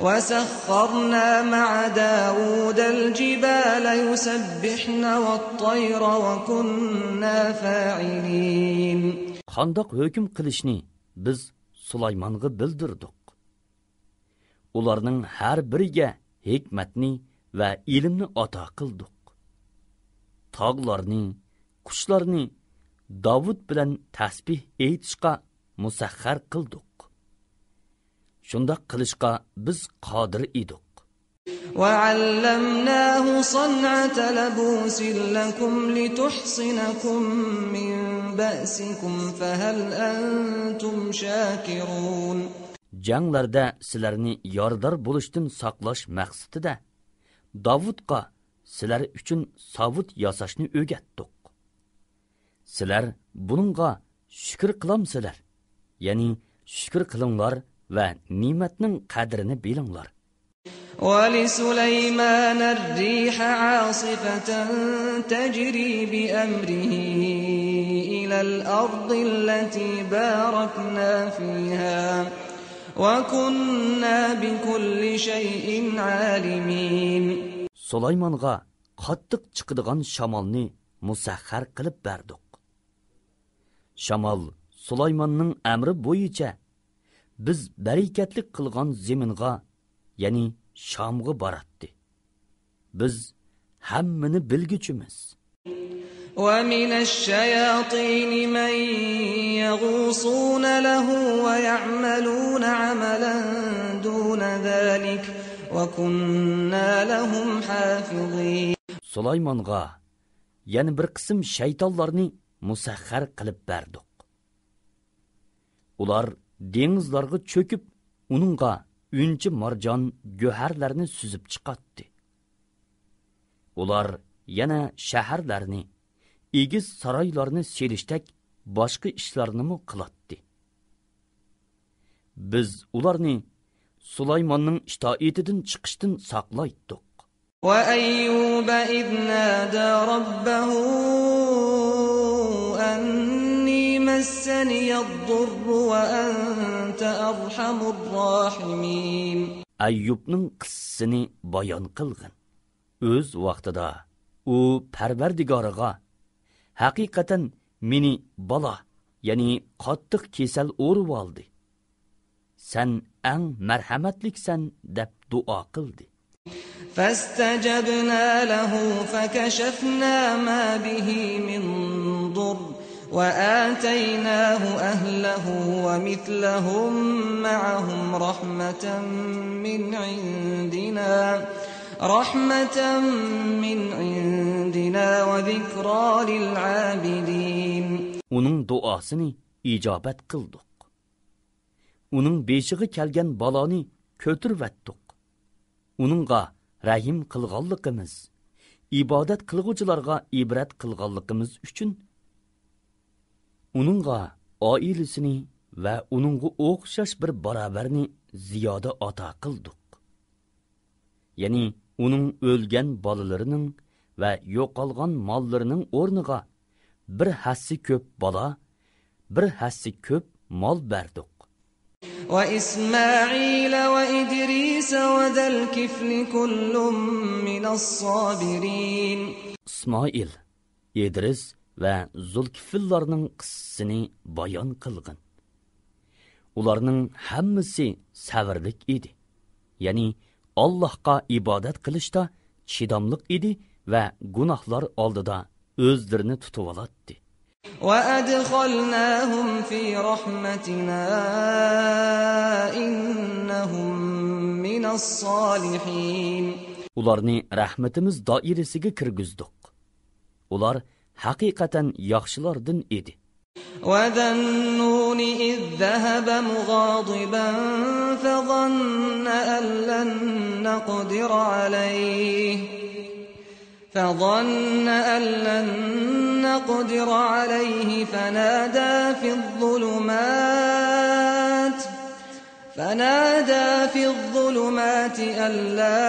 وَسَخَّرْنَا مَعَ دَاوُودَ الْجِبَالَ يُسَبِّحْنَ وَالطَّيْرَ وَكُنَّا فَاعِلِينَ. Qandoq hukm qilishni biz Sulaymonga bildirdik. Ularning har biriga hikmatni va ilmni ato qildik. Tog'larni, qushlarni Davud bilan tasbih aytishga musaxxar qildik. Shunda qilishga biz qodir edik. وَعَلَّمْنَاهُ صَنْعَةَ لَبُوسٍ لَكُمْ لِتُحْصِنَكُمْ مِنْ بَأْسِكُمْ فَهَلْ أَنْتُمْ شَاكِرُونَ. Janglarda sizlarni yordar bo'lishdan saqlash maqsadida Davudga sizlar uchun savut yasashni o'rgatdik. Sizlar buningga shukr qilamsizlar. Ya'ni shukr qilinglar va ne'matning qadrini bilinglar. وَلِسُلَيْمَانَ الرِّيحَ عَاصِفَةً تَجْرِي بِأَمْرِهِ إِلَى الْأَرْضِ الَّتِي بَارَكْنَا فِيهَا وَكُنَّا بِكُلِّ شَيْءٍ عَالِمِينَ. Sulaymonga qattiq chiqadigan shamolni musaxxar qilib berdik. Shamol Sulaymonning amri bo'yicha biz barakatli qilgan zaminga, ya'ni Shamga boratdi. Biz hammani bilguchimiz. وَمِنَ الشَّيَاطِينِ مَن يَغُوصُونَ لَهُ وَيَعْمَلُونَ عَمَلًا دُونَ ذَلِكَ وَكُنَّا لَهُمْ حَافِظِينَ. Sulaymonga yana bir qism shaytonlarni musaxxar qilib berdik. Ular dengizlarga cho'kib, uningga unchi marjon go'harlarni suzib chiqatdi. Ular yana shaharlarni, egiz saroylarni selishdak boshqa ishlarni qilatdi. Biz ularni Sulaymonning itoatidan chiqishdan saqlaydik. وَأَيُّوبَ إِذْ نَادَى رَبَّهُ أَنِّي مَسَّنِيَ الضُّرُّ وَأَنْتَ أَرْحَمُ الرَّاحِمِينَ. Ayyubning qissasini bayon qilgan. O'z vaqtida u Parvardigoriga haqiqatan meni balo, ya'ni qattiq kasal o'rib oldi. Sen eng marhamatliksan deb duo qildi. فَاسْتَجَبْنَا لَهُ فَكَشَفْنَا مَا بِهِ مِنْ ضُرٍّ وَآتَيْنَاهُ أَهْلَهُ وَمِثْلَهُمْ مَعَهُمْ رَحْمَةً مِنْ عِنْدِنَا وَذِكْرَى لِلْعَابِدِينَ. Onun duasını icabet kıldık. Onun beşiği kelgen balani kötürvettik. Onunğa rahim qılğanlığımız, ibadet qılğucularga ibret qılğanlığımız üçün onunğa ailesini ve onunğa oxşaş bir baraberini ziyada ata qıldık. Yani onun ölgen balalarının ve yoqalgan mallarının ornuğa bir hassi köp bala, bir hassi köp mal berdik. وَإِسْمَاعِيلَ وَإِدْرِيسَ وَذَا الْكِفْلِ كُلٌّ مِّنَ الصَّابِرِينَ. İsmail, İdris ve Zulkifillarning qissasini bayon qilgan. Ularning hammasi sabrlik edi. Ya'ni Allohga ibodat qilishda chidamliq edi va gunohlar oldida o'zlarini tutib oladi. وَأَدْخَلْنَاهُمْ فِي رَحْمَتِنَا إِنَّهُمْ مِنَ الصَّالِحِينَ. Ularni rahmetimiz dairesiga kirgizdik. Ular haqiqatan yaxshilardan edi. وَذَا النُّونِ إِذْ ذَهَبَ مُغَاضِبًا فَظَنَّ أَن لَّن نقدر عليه فنادى في الظلمات أن لا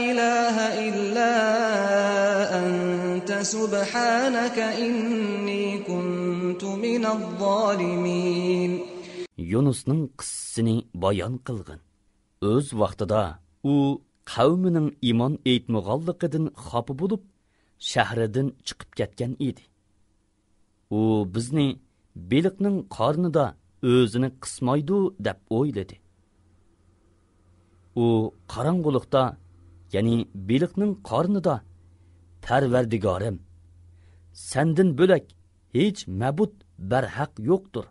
إله إلا أنت سبحانك إني كنت من الظالمين. Yunus'ning qissasini bayon qilgan. O'z vaqtida u qavmining iymon etmaganligidan xafa bo'lib, shahridan chiqib ketgan edi. U bizni beliqning qornida o'zini qismaydi deb o'yladi. U qorong'ulikda, ya'ni beliqning qornida Parvardigorim, sendan bo'lak hech ma'bud barhaq yo'qdir.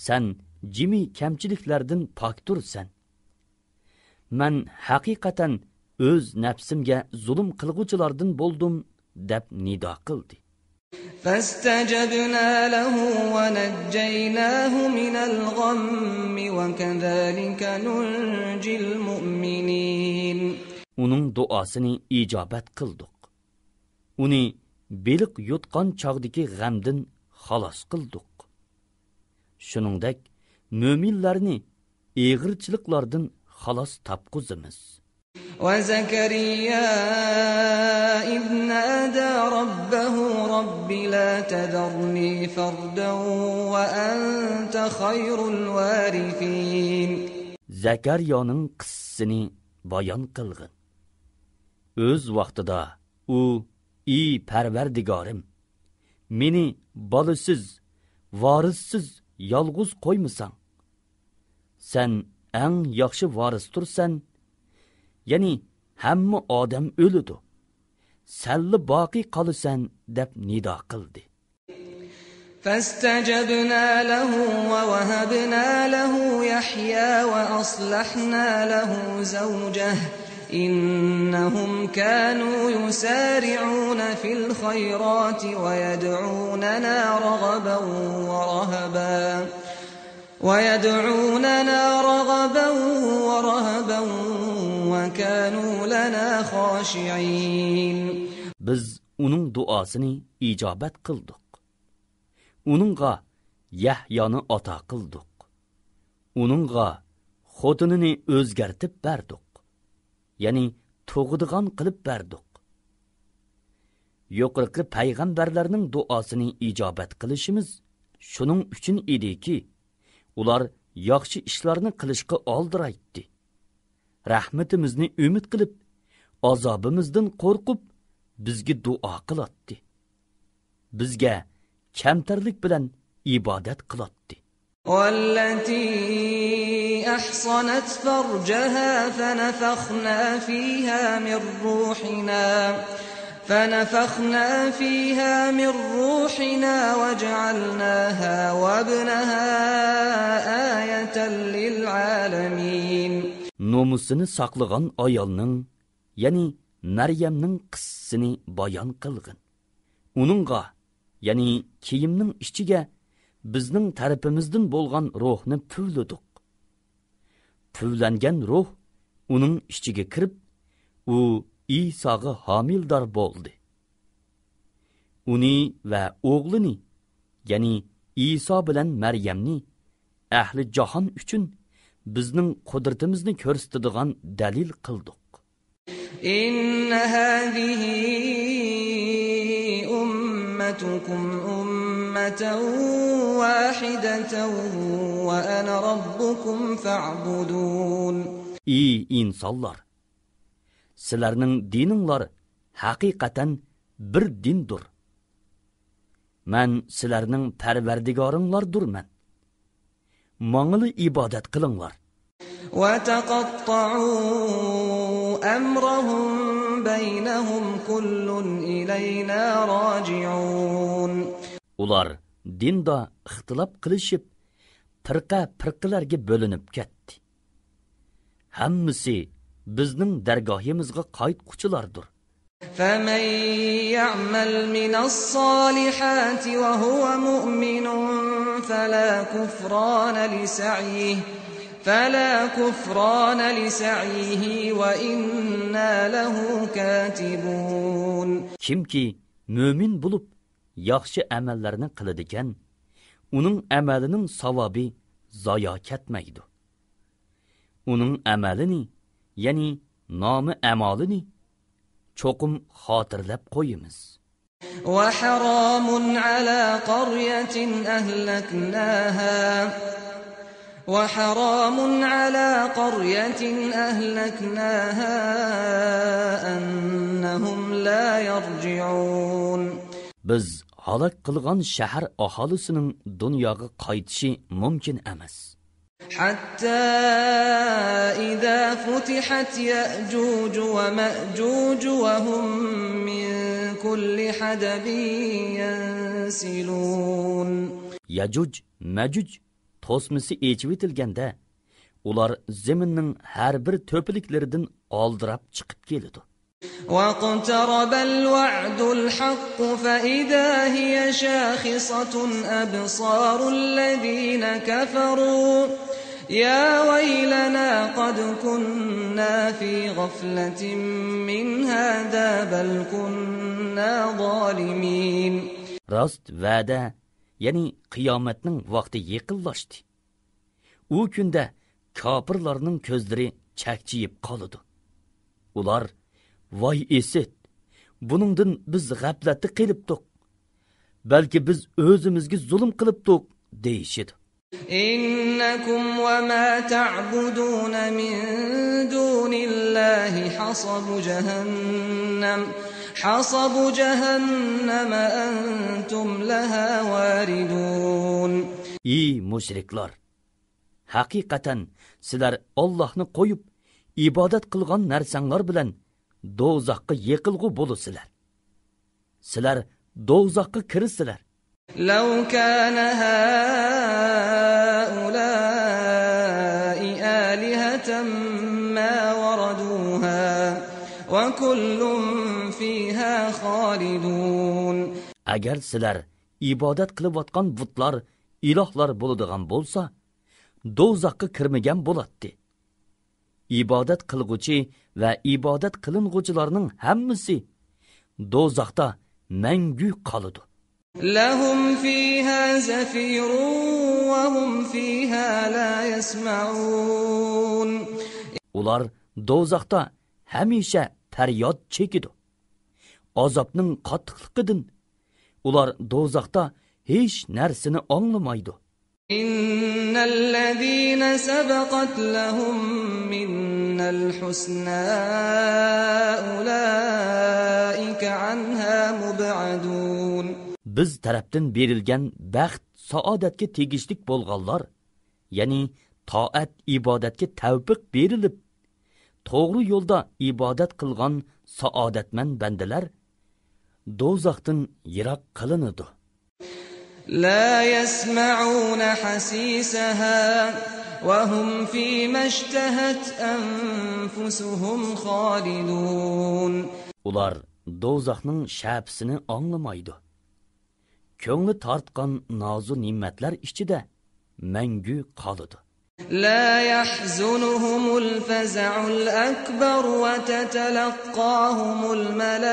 Sen jimi kamchiliklardan poktursan. Men haqiqatan o'z nafsimga zulm qilguvchilardan bo'ldim deb nido qildi. فَاسْتَجَبْنَا لَهُ وَنَجَّيْنَاهُ مِنَ الْغَمِّ وَكَذَلِكَ نُنْجِي الْمُؤْمِنِينَ. Onun duasını icabet kıldık. Onu beliq yutqan çağdaki g'amdan xalos qildik. Shuningdek, mo'minlarni eg'irchiliklardan xalos topqizamiz. وَزَكَرِيَّا إِذْ نَادَى رَبَّهُ رَبِّ لَا تَذَرْنِي فَرْدًا وَأَنْتَ خَيْرُ الْوَارِثِينَ. Zakariyaning qissasini bayon qilgan. O'z vaqtida u: "Ey Parvardigorim, meni bolasiz, varissiz yolg'iz qo'ymasan. Sen eng yaxshi varistursan. Ya'ni hamma odam o'ladi. salli boqiy qolasan deb nido qildi. فاستجبنا له ووهبنا له يحيى وأصلحنا له زوجه إنهم كانوا يسارعون في الخيرات ويدعوننا رغبا ورهبا وكانوا لنا خاشعين. Biz onun duasını icabet kıldık. Onunğa Yahya'nı ata qildik. Onunğa xotinini o'zgartib berdik. Ya'ni to'g'digan qilib berdik. Yuqorqi payg'ambarlarning duosini ijobat qilishimiz shuning uchun ediki, ular yaxshi ishlarni qilishga oldiraydi. Rahmatimizni umid qilib, azobimizdan qo'rqib bizga duo qiladi. Bizga kamtarlik bilan ibodat qiladi. والتي أحصنت فرجها فنفخنا فيها من روحنا وجعلناها وابنها آية للعالمين. Nomusini saqlagan ayolning, ya'ni Maryamning qissasini bayon qilgin. Uningga, ya'ni kiyimning ichiga bizning tarafimizdan bo'lgan ruhni puvladik. Puvlangan ruh uning ichiga kirib, u İsa'ga hamildor bo'ldi. Uni va o'g'lini, ya'ni İsa bilan Maryamni ahli jahon uchun bizning qudratimizni ko'rsatadigan dalil qildik. Inna hadihi ummatukum ummatan wahidatan wa ana rabbukum fa'budun. Ey insonlar, sizlarning dininglar haqiqatan bir dindir. Men sizlarning parvardigoringlardirman. Mangli ibodat qilinglar. Wa taqatta'u amrahum baynahum kullun ilayna raji'un. Ular dinda ixtilof qilishib, firqa-firqalarga bo'linib ketdi. Hammasi bizning dargohimizga qaytquchilardir. فَمَنْ يَعْمَلْ مِنَ الصَّالِحَاتِ وَهُوَ مُؤْمِنٌ فَلَا كُفْرَانَ لِسَعْيِهِ وَإِنَّا لَهُ كَاتِبُونَ. Kimki mümin bulup yaxshi amallarni qiladigan, uning amalining savobi zoya ketmaydi. Uning amalini, ya'ni nomi amalini cho'qim xotirlab qo'yamiz. وَحَرَامٌ عَلَى قَرْيَةٍ أَهْلَكْنَاهَا أَنَّهُمْ لَا يَرْجِعُونَ. Biz halak qilgan shahar aholisining dunyoga qaytishi mumkin emas. حتى إذا فتحت يأجوج ومأجوج وهم من كل حدب ينسلون. Yajuj, Majuj tosmisi echivitilganda, ular zeminning har bir to'piliklaridan oldirab chiqib keladi. واقترب الوعد الحق فإذا هي شاخصة أبصار الذين كفروا يا ويلنا قد كنا في غفلة من هذا بل كنا ظالمين. Rast va'da, ya'ni qiyomatning vaqti yaqinlashdi. U kunda kofirlarning ko'zlari chakchiyib qoladi. Ular voy esit, buningdan biz g'aflatda qilibdik. Balki biz o'zimizga zulm qilibdik deyishidi. Innakum wa ma ta'budun min dunillahi hasabu jahannam antum laha waridun. Ey mushriklar, haqiqatan sizlar Allohni qo'yib ibodat qilgan narsanglar bilan do'zaxga yiqilg'u bo'lasizlar. sizlar do'zaxga kirsizlar. لو كان هؤلاء آلهة ما وردوها وكل فيها خالدون. Agar sizlar ibodat qilayotgan butlar ilohlar bo'ladigan bo'lsa, do'zaxga kirmagan bo'ladi. Ibodat qilguvchi va ibodat qilinuvchilarning hammasi do'zaxda mangu qoladi. لهم فيها زفير وهم فيها لا يسمعون. Ular do'zaxda hamisha faryod chekidi. Azobning qattiqligidan ular do'zaxda hech narsani anglamaydi. إن الذين سبقت لهم منا الحسنى أولئك عنها مبعدون. Biz tarafdan berilgan baxt, saodatga tegishlik bo'lganlar, ya'ni toat, ibodatga tavfiq berilib, to'g'ri yo'lda ibodat qilgan saodatman bandalar do'zaxdan yiroq qilinadi. لا يسمعون حسيسها وهم فيما اشتهت أنفسهم خالدون. Ular do'zaxning shapsini anglamaydi. Ko'ngli tortgan nozu ne'matlar ichida mangu qoladi. لا يحزنهم الفزع الأكبر وتتلقاهم الملائكة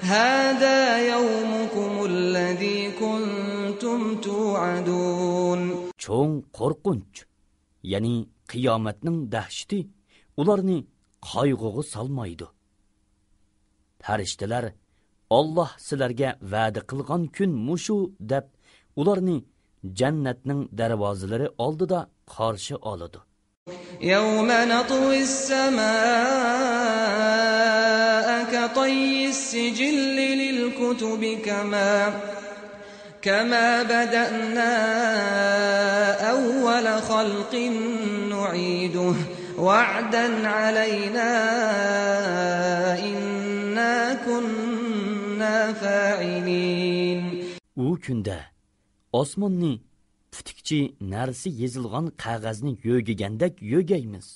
هذا يومكم الذي كنتم توعدون. Cho'ng qo'rqinch, ya'ni qiyomatning dahshati ularni qayg'uga solmaydi. Farishtalar Allah sizlarga va'da qilgan kun mushu deb ularni jannatning darvozalari oldida qarshi oladi. يوم نطوي السماء كطي السجل للكتب كما بدأنا أول خلق نعيده وعدا علينا إنا كنا فاعلين. U kunda osmonni putikchi narsa yezilgan qog'ozni yo'gigandek yo'gaymiz.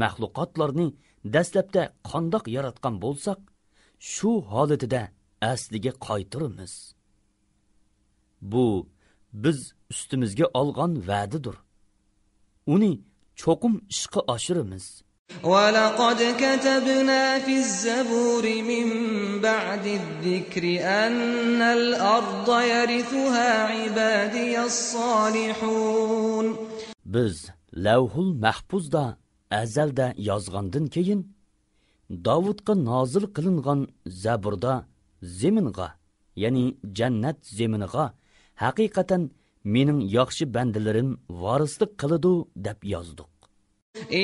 Mahluqotlarni dastlabda qandoq yaratgan bo'lsak, shu holatida asliga qaytaramiz. Bu biz ustimizga olgan va'didir. Uni cho'qim ishga oshiramiz. وَلَقَدْ كَتَبْنَا فِي الزَّبُورِ مِنْ بَعْدِ الذِّكْرِ أَنَّ الْأَرْضَ يَرِثُهَا عِبَادِيَ الصَّالِحُونَ. Biz Lavhul Mahfuzda azalda yozgandan keyin Davudga nozil qilingan Zaburda zeminga, ya'ni jannat zeminiga haqiqatan mening yaxshi bandalarim varislik qiladi deb yozdik.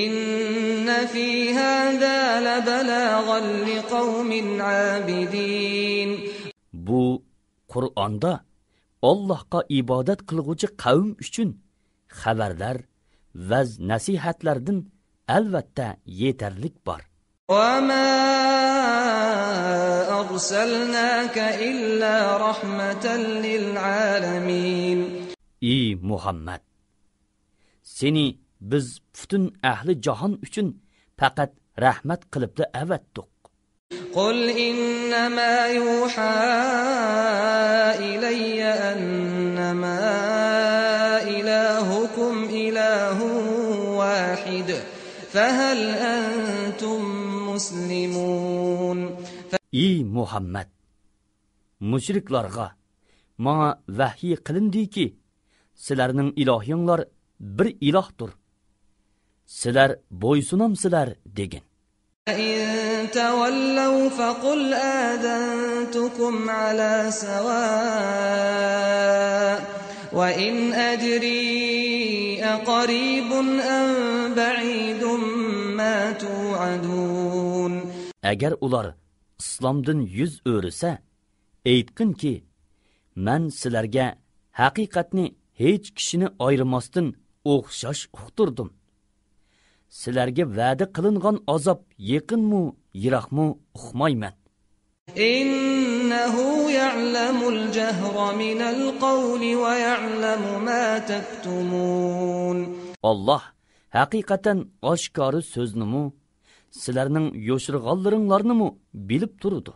إِنَّ فِي هَذَا لَبَلَاغًا لِقَوْمٍ عَابِدِينَ. Bu Qur'onda Allohga ibodat qilguvchi qavm uchun xabarlar va nasihatlardan albatta yetarlik bor. وَمَا أَرْسَلْنَاكَ إِلَّا رَحْمَةً لِلْعَالَمِينَ. Ey Muhammad, seni biz butun ahli jahon uchun faqat rahmat qilibdi avatdik. قُلْ إِنَّمَا يُوحَى إِلَيَّ أَنَّمَا إِلَٰهُكُمْ إِلَٰهٌ وَاحِدٌ فَهَلْ أَنْتُمْ مُسْلِمُونَ. Ey Muhammad, mushriklarga mana vahiy qilindiki, sizlarning ilohinglar bir ilohdir. Sizlar bo'ysunamsizlar degin. إِن تَوَلَّوْا فَقُلْ آذَنْتُكُمْ عَلَى سَوَاءٍ وَإِنْ أَدْرِي أَقَرِيبٌ أَمْ بَعِيدٌ مَا تُوعَدُونَ. Agar ular islomdan yuz o'risa, aytqinki, men sizlarga haqiqatni hech kishini ayirmasdan o'xshash uqtirdim. Sizlarga va'da qilingan azob yaqinmi yiroqmi uqmayman. إنه يعلم الجهر من القول ويعلم ما تكتمون. Allah haqiqatan oshkori so'znimi, sizlarning yo'shirganlaringlarnimi bilib turdi.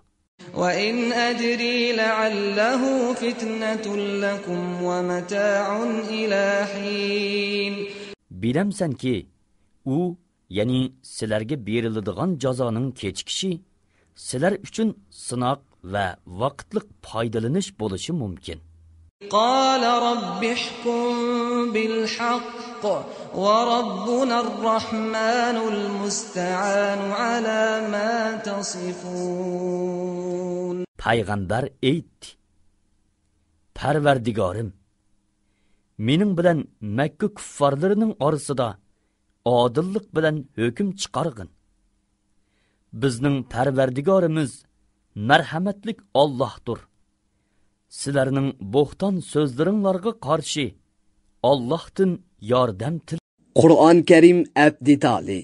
وإن أدري لعله فتنة لكم ومتاع إلى حين. Bilemsenki u, yani sizlarga beriladigan jazoning kechikishi sizlar uchun sinoq va vaqtlik foydalanish bo'lishi mumkin. قال رب احكم بالحق وربنا الرحمن المستعان على ما تصفون. Payg'ambar aytdi: Parvardigorim, mening bilan Makka kuffarlarining orasida odillik bilan hukm chiqargin. Bizning Parvardigorimiz marhamatlik Allohdir. Sizlarning bo'xton so'zlaringlarga qarshi Allohdan yordam til. Qur'on Karim abdi tali